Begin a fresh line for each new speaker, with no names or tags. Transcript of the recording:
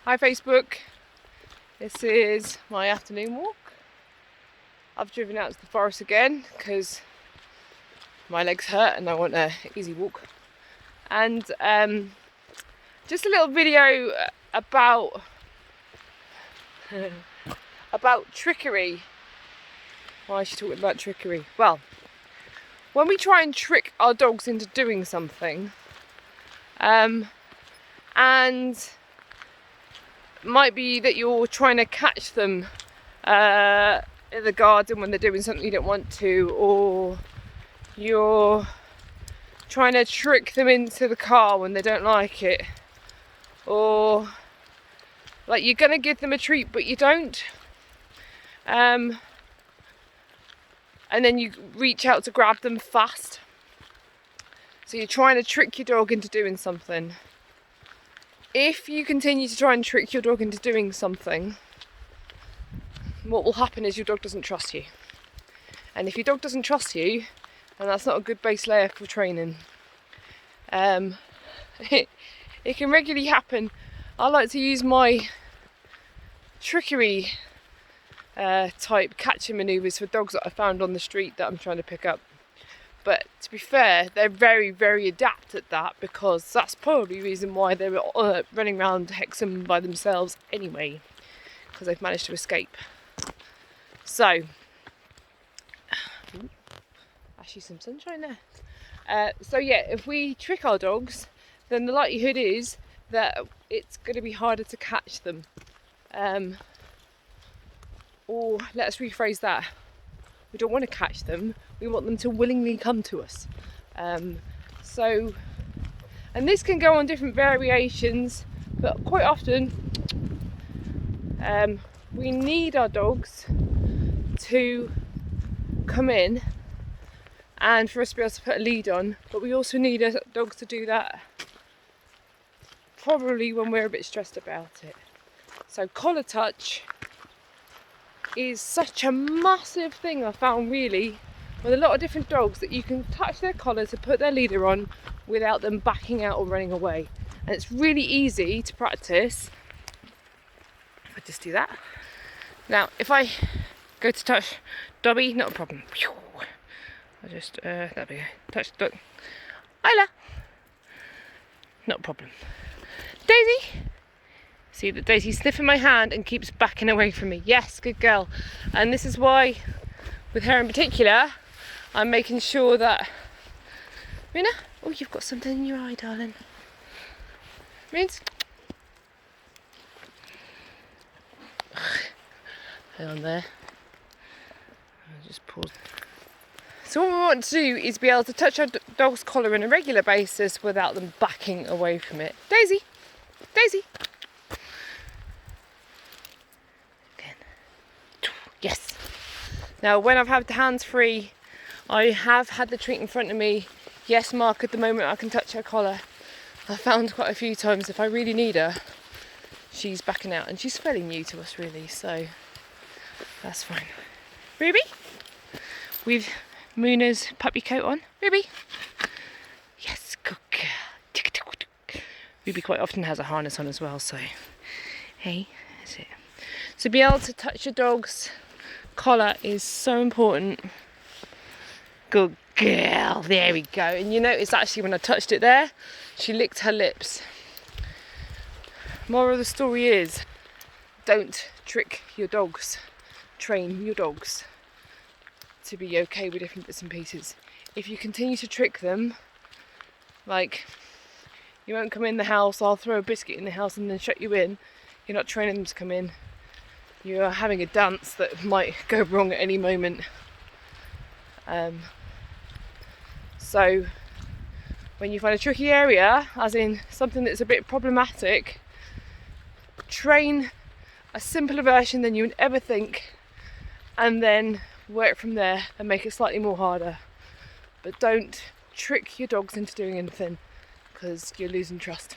Hi Facebook, this is my afternoon walk. I've driven out to the forest again because my legs hurt and I want an easy walk. And just a little video about trickery. Why is she talking about trickery? Well, when we try and trick our dogs into doing something, and it might be that you're trying to catch them in the garden when they're doing something you don't want to, or you're trying to trick them into the car when they don't like it, or like you're going to give them a treat but you don't, and then you reach out to grab them fast. So you're trying to trick your dog into doing something. If you continue to try and trick your dog into doing something, what will happen is your dog doesn't trust you. And if your dog doesn't trust you, then that's not a good base layer for training. It can regularly happen. I like to use my trickery type catching manoeuvres for dogs that I found on the street that I'm trying to pick up. But to be fair, they're very, very adept at that, because that's probably the reason why they're running around Hexham by themselves anyway, because they've managed to escape. So, actually some sunshine there. So yeah, if we trick our dogs, then the likelihood is that it's going to be harder to catch them. Or let's rephrase that. We don't want to catch them, we want them to willingly come to us. And this can go on different variations, but quite often we need our dogs to come in and for us to be able to put a lead on, but we also need our dogs to do that probably when we're a bit stressed about it. So collar touch is such a massive thing I found, really, with a lot of different dogs, that you can touch their collar to put their leader on without them backing out or running away. And it's really easy to practice. If I just do that. Now, if I go to touch Dobby, not a problem. I just, there we go, touch the dog. Isla! Not a problem. Daisy! See that Daisy's sniffing my hand and keeps backing away from me. Yes, good girl. And this is why, with her in particular, I'm making sure that... Mina? Oh, you've got something in your eye, darling. Means? Hang on there. I'll just pause. So what we want to do is be able to touch our dog's collar on a regular basis without them backing away from it. Daisy! Daisy! Yes. Now, when I've had the hands free, I have had the treat in front of me. Yes, Mark, at the moment I can touch her collar. I found quite a few times if I really need her, she's backing out, and she's fairly new to us, really, so that's fine. Ruby, with Muna's puppy coat on. Ruby, yes, good girl. Ruby quite often has a harness on as well, so hey, that's it. So be able to touch your dog's collar is so important. Good girl, there we go. And you notice actually when I touched it there, she licked her lips. Moral of the story is, don't trick your dogs. Train your dogs to be okay with different bits and pieces. If you continue to trick them, like you won't come in the house, I'll throw a biscuit in the house and then shut you in, you're not training them to come in. You're having a dance that might go wrong at any moment. So when you find a tricky area, as in something that's a bit problematic, train a simpler version than you would ever think, and then work from there and make it slightly more harder. But don't trick your dogs into doing anything, because you're losing trust.